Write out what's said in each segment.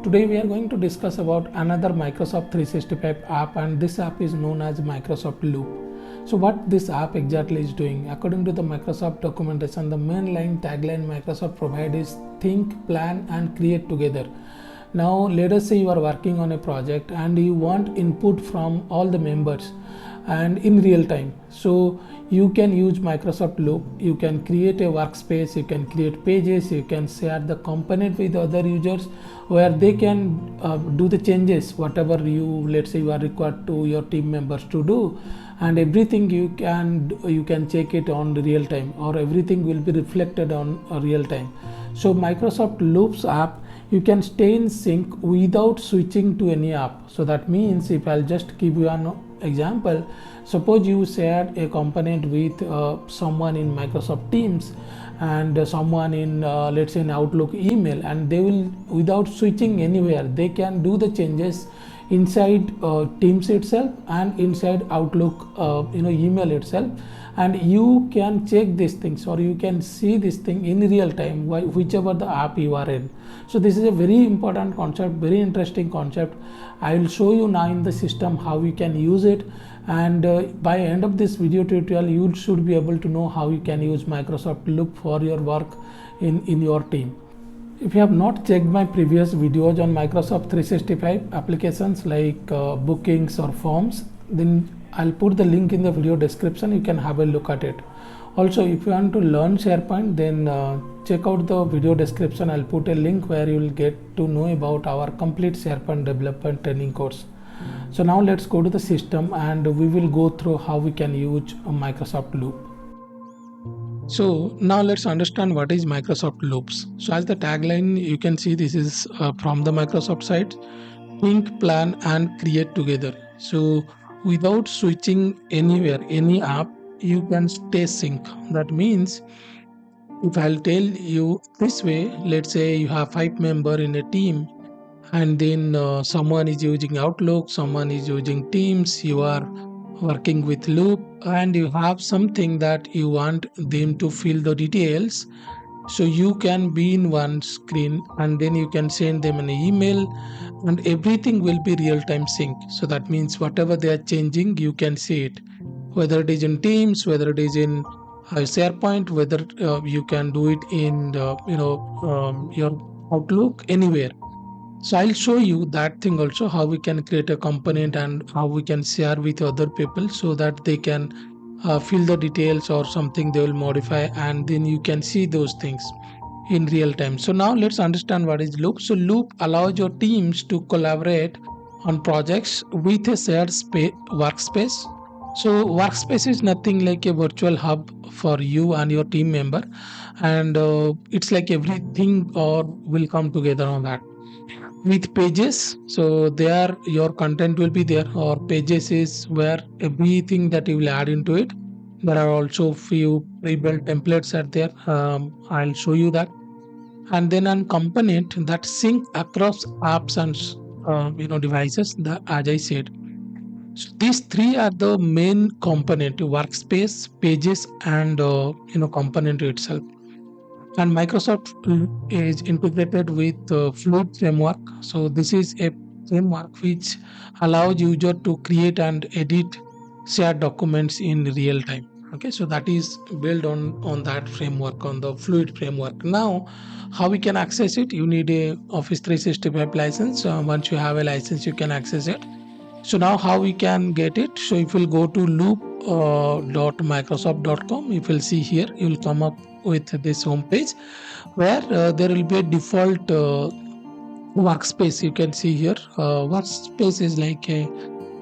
Today we are going to discuss about another Microsoft 365 app, and this app is known as Microsoft Loop. So what this app exactly is doing, according to the Microsoft documentation, the main line tagline Microsoft provide is think, plan and create together. Now let us say you are working on a project and you want input from all the members and in real time. So you can use Microsoft Loop. You can create a workspace, you can create pages, you can share the component with other users where they can do the changes whatever let's say you are required to your team members to do, and everything you can check it on real time, or everything will be reflected on real time. So Microsoft Loops app, you can stay in sync without switching to any app. So that means, if I'll just give you an example, suppose you shared a component with someone in Microsoft Teams and someone in let's say in Outlook email, and they will, without switching anywhere, they can do the changes inside Teams itself and inside Outlook email itself, and you can check these things or you can see this thing in real time whichever the app you are in. So this is a very important concept, very interesting concept. I will show you now in the system how you can use it, and by end of this video tutorial you should be able to know how you can use Microsoft Loop for your work in your team. If you have not checked my previous videos on Microsoft 365 applications like bookings or forms, then I'll put the link in the video description. You can have a look at it. Also, if you want to learn SharePoint, then check out the video description. I'll put a link where you will get to know about our complete SharePoint development training course. So now let's go to the system and we will go through how we can use Microsoft Loop. So now let's understand what is Microsoft Loops. So as the tagline, you can see this is from the Microsoft site: think, plan and create together. So without switching anywhere, any app, you can stay sync. That means, if I'll tell you this way, let's say you have 5 members in a team, and then someone is using Outlook, someone is using Teams, you are working with Loop, and you have something that you want them to fill the details. So you can be in one screen and then you can send them an email and everything will be real-time sync. So that means whatever they are changing, you can see it, whether it is in Teams, whether it is in SharePoint, whether you can do it in your Outlook, anywhere. So I'll show you that thing also, how we can create a component and how we can share with other people so that they can fill the details or something they will modify, and then you can see those things in real time. So now let's understand what is Loop. So Loop allows your teams to collaborate on projects with a shared workspace. So workspace is nothing like a virtual hub for you and your team member, and it's like everything or will come together on that. With pages, so there your content will be there, or pages is where everything that you will add into it. There are also few pre-built templates are there. I'll show you that. And then on component that sync across apps and devices, as I said. So these three are the main component: workspace, pages and component itself. And Microsoft is integrated with Fluid framework. So this is a framework which allows user to create and edit shared documents in real time. Okay, so that is built on that framework, on the Fluid framework. Now, how we can access it? You need a Office 365 license. Once you have a license, you can access it. So now how we can get it? So if you'll go to loop.microsoft.com, you will see here, you will come up with this home page where there will be a default workspace. You can see here workspace is like a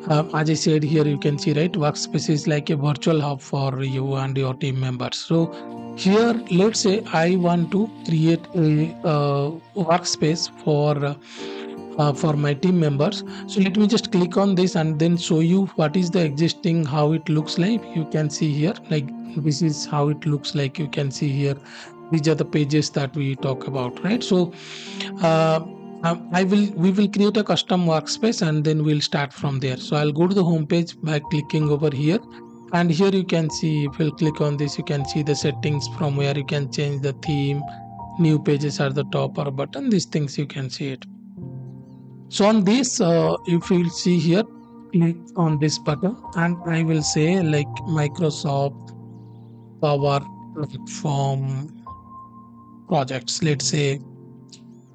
as I said here, you can see, right, workspace is like a virtual hub for you and your team members. So here, let's say I want to create a workspace for my team members. So let me just click on this and then show you what is the existing, how it looks like. You can see here, like this is how it looks like. You can see here, these are the pages that we talk about, right? So we will create a custom workspace and then we'll start from there. So I'll go to the home page by clicking over here, and here you can see, if you'll click on this, you can see the settings from where you can change the theme. New pages are the top or button, these things you can see it. So on this, if you'll see here, click on this button and I will say like Microsoft Power Platform projects. Let's say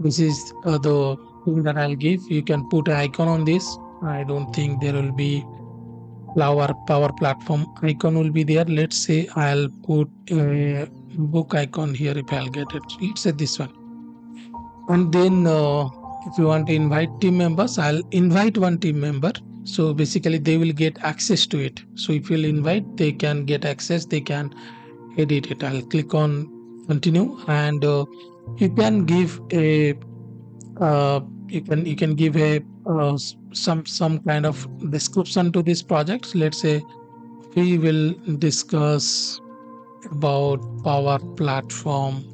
this is the thing that I'll give. You can put an icon on this. I don't think there will be power platform icon will be there. Let's say I'll put a book icon here if I'll get it. Let's say this one. And then if you want to invite team members, I'll invite one team member. So basically they will get access to it. So if you'll invite, they can get access, they can edit it. I'll click on continue, and you can give a you can give a some kind of description to this project. Let's say we will discuss about Power Platform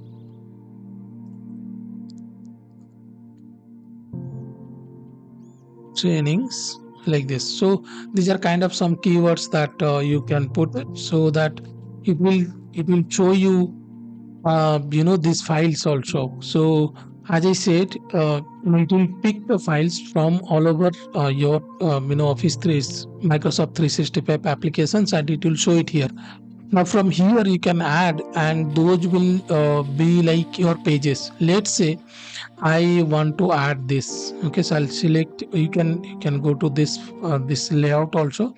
trainings, like this. So these are kind of some keywords that you can put it, so that it will show you these files also. So as I said, it will pick the files from all over your Office 3 Microsoft 365 applications, and it will show it here. Now from here you can add, and those will be like your pages. Let's say I want to add this. Okay, so I'll select. You can go to this layout also,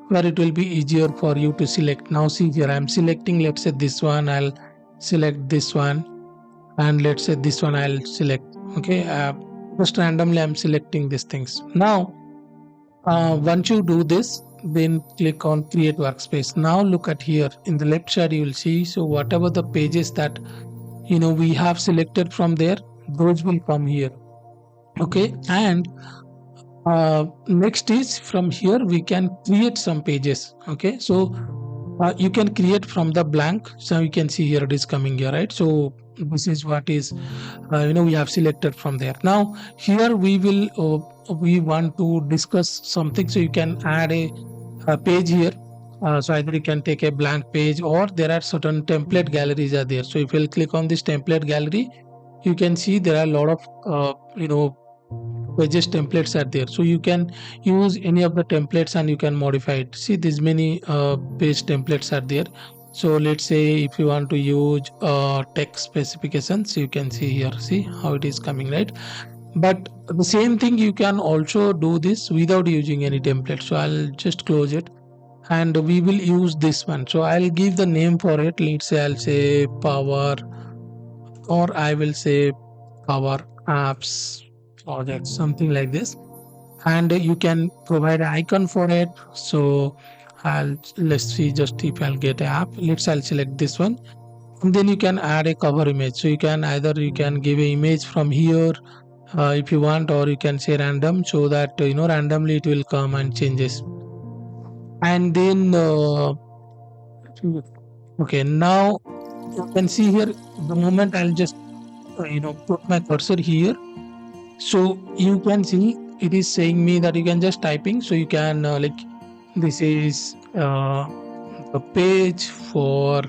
where it will be easier for you to select. Now see here, I'm selecting. Let's say this one. I'll select this one, and let's say this one I'll select. Okay, just randomly I'm selecting these things. Now once you do this, then click on create workspace. Now look at here in the left side, you will see, so whatever the pages that we have selected from there, those will come here. Okay, and next is from here we can create some pages. Okay, so you can create from the blank. So you can see here it is coming here, right? So this is what is we have selected from there. Now here we want to discuss something, so you can add a page here. So either you can take a blank page, or there are certain template galleries are there. So if you'll click on this template gallery, you can see there are a lot of pages templates are there. So you can use any of the templates and you can modify it. See, these many page templates are there. So let's say if you want to use text specifications, you can see here, see how it is coming, right? But the same thing you can also do this without using any template. So I'll just close it, and we will use this one. So I'll give the name for it. Let's say I'll say Power, or I will say Power Apps Project, something like this. And you can provide an icon for it. So let's see, just if I'll get an app, I'll select this one, and then you can add a cover image. So you can give an image from here if you want, or you can say random, so that randomly it will come and changes. And then okay, now you can see here, the moment I'll just put my cursor here, so you can see it is saying me that you can just typing. So you can like, this is the page for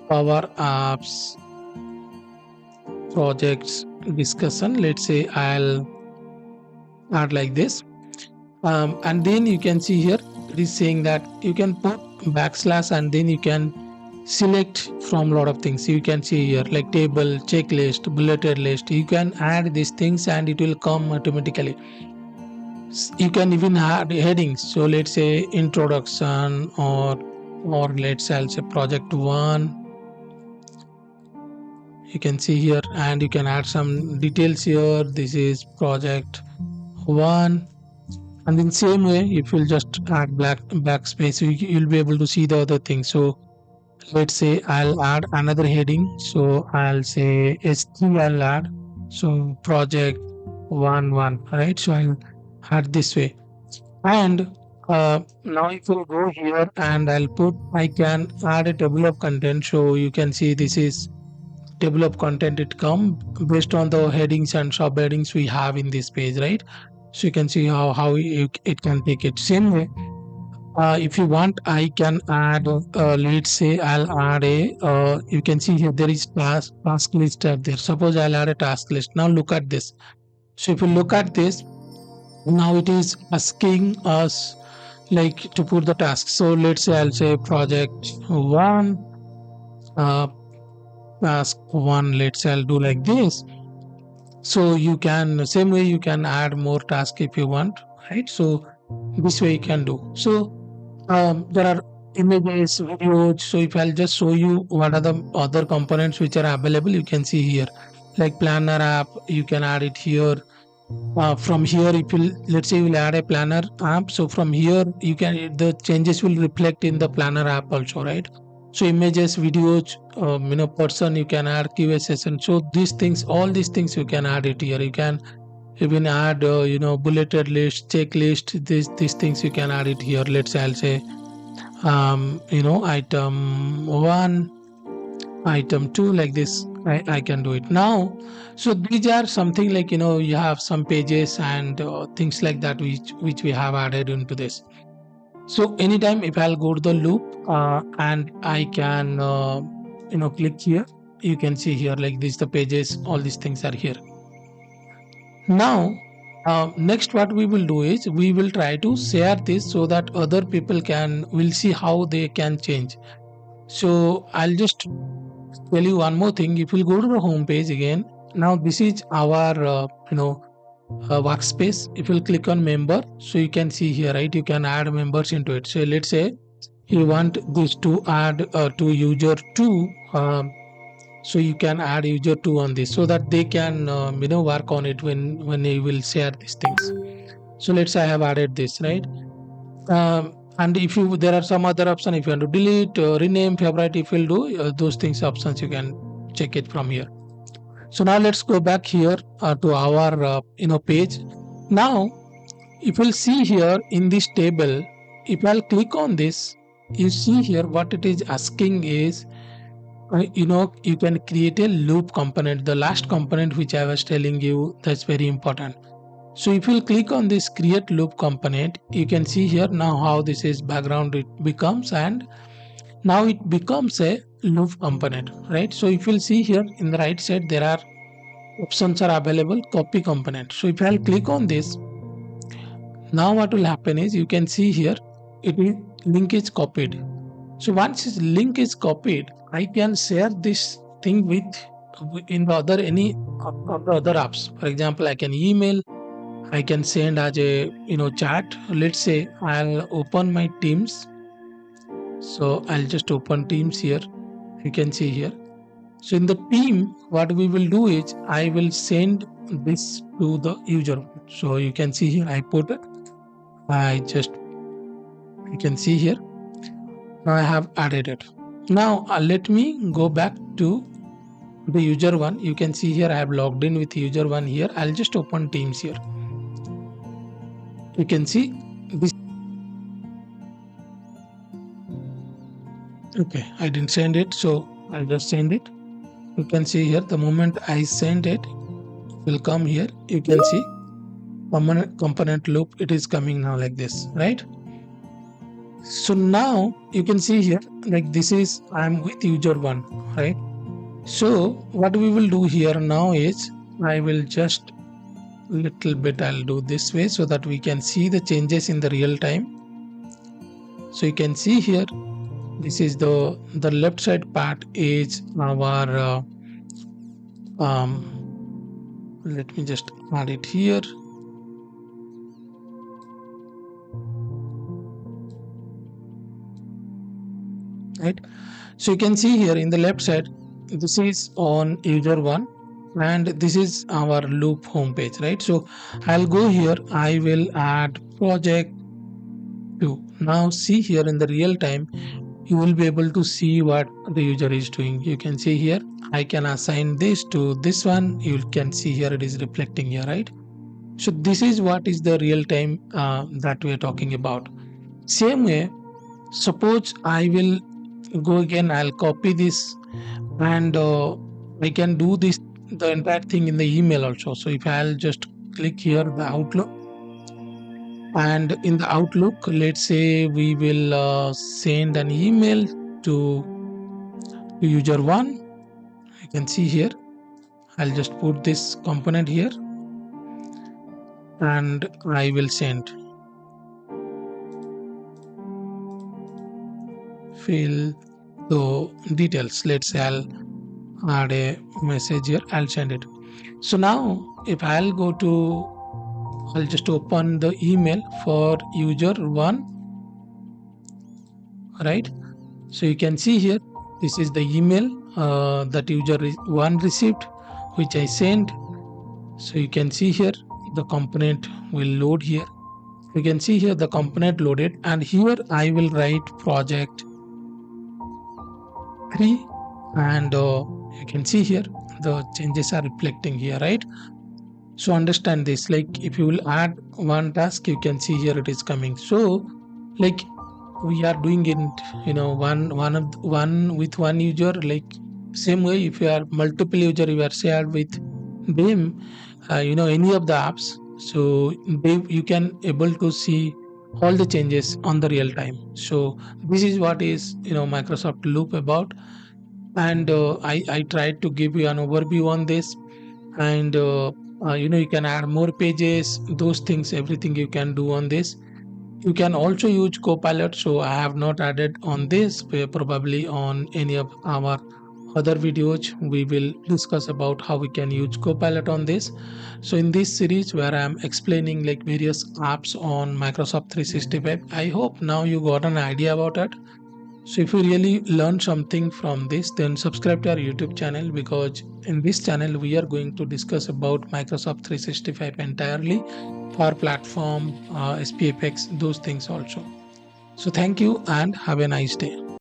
Power Apps projects discussion. Let's say I'll add like this, and then you can see here it is saying that you can put backslash, and then you can select from a lot of things. You can see here like table, checklist, bulleted list. You can add these things and it will come automatically. You can even add headings. So let's say introduction, or let's say I'll say project 1. You can see here, and you can add some details here. This is project 1. And in same way, if you'll just add backspace, you'll be able to see the other things. So let's say I'll add another heading. So I'll say S3 I'll add. So project 1, right? So I'll add this way. And now if you go here, and I can add a table of content. So you can see this is table of content. It come based on the headings and subheadings we have in this page, right? So you can see how it can take it. Same way, if you want, I can add let's say I'll add a you can see here there is task list there. Suppose I'll add a task list. Now look at this. So if you look at this, Now it is asking us like to put the task. So let's say I'll say project one, uh, task one. Let's say I'll do like this. So you can same way you can add more task if you want, right? So this way you can do. So there are images, videos. So if I'll just show you what are the other components which are available, you can see here like planner app. You can add it here. From here, if you let's say you will add a planner app, so from here you can the changes will reflect in the planner app also, right? So images, videos, person you can add QA session. So these things, all these things you can add it here. You can even add bulleted list, checklist. These things you can add it here. Let's say I'll say item one, item 2 like this. I can do it now. So these are something like you have some pages and things like that which we have added into this. So anytime if I'll go to the loop and I can click here, you can see here like this the pages, all these things are here. Now next what we will do is we will try to share this so that other people will see how they can change. So I'll just tell you one more thing. If you go to the home page again, now this is our workspace. If you click on member, so you can see here, right? You can add members into it. So let's say you want this to add to user 2, so you can add user 2 on this so that they can work on it when they will share these things. So let's say I have added this, right? And if you there are some other option, if you want to delete rename favorite, if you'll do those things options, you can check it from here. So now let's go back here to our page. Now if you'll see here in this table, if I'll click on this, you see here what it is asking is you can create a loop component, the last component which I was telling you, that's very important. So if you click on this create loop component, you can see here now how this is background it becomes, and now it becomes a loop component, right? So if you'll see here in the right side, there are options are available, copy component. So if I'll click on this, now what will happen is you can see here it is link is copied. So once this link is copied, I can share this thing with in the other any of the other apps. For example, I can email, I can send as a chat. Let's say I'll open my Teams. So I'll just open Teams here. You can see here. So in the team, what we will do is I will send this to the user. So you can see here I put it. You can see here. Now I have added it. Now let me go back to the user one. You can see here I have logged in with user one here. I'll just open Teams here. You can see this. Okay, I didn't send it, so I'll just send it. You can see here the moment I send it will come here. You can see component loop, it is coming now like this, right? So now you can see here like this is I'm with user one, right? So what we will do here now is I will just little bit I'll do this way so that we can see the changes in the real time. So you can see here this is the left side part is our let me just add it here. Right, so you can see here in the left side this is on user one and this is our loop homepage, right? So I'll go here, I will add project 2. Now see here in the real time you will be able to see what the user is doing. You can see here I can assign this to this one. You can see here it is reflecting here, right? So this is what is the real time that we are talking about. Same way, suppose I will go again, I'll copy this and I can do this the entire thing in the email also. So if I'll just click here the Outlook, and in the Outlook let's say we will send an email to user one. You can see here I'll just put this component here and I will send. Fill the details. Let's say I'll add a message here. I'll send it. So now if I'll just open the email for user one, right? So you can see here, this is the email that user one received, which I sent. So you can see here the component will load here. You can see here the component loaded, and here I will write project 3, and you can see here the changes are reflecting here, right? So understand this, like if you will add one task, you can see here it is coming. So like we are doing it, one with one user. Like same way, if you are multiple user, you are shared with them, any of the apps, so you can able to see all the changes on the real time. So this is what is Microsoft Loop about, and I tried to give you an overview on this, and you can add more pages, those things, everything you can do on this. You can also use Copilot. So I have not added on this. Probably on any of our other videos we will discuss about how we can use Copilot on this. So in this series where I am explaining like various apps on Microsoft 365, I hope now you got an idea about it. So if you really learn something from this, then subscribe to our YouTube channel, because in this channel we are going to discuss about Microsoft 365 entirely, Power Platform, SPFX, those things also. So thank you and have a nice day.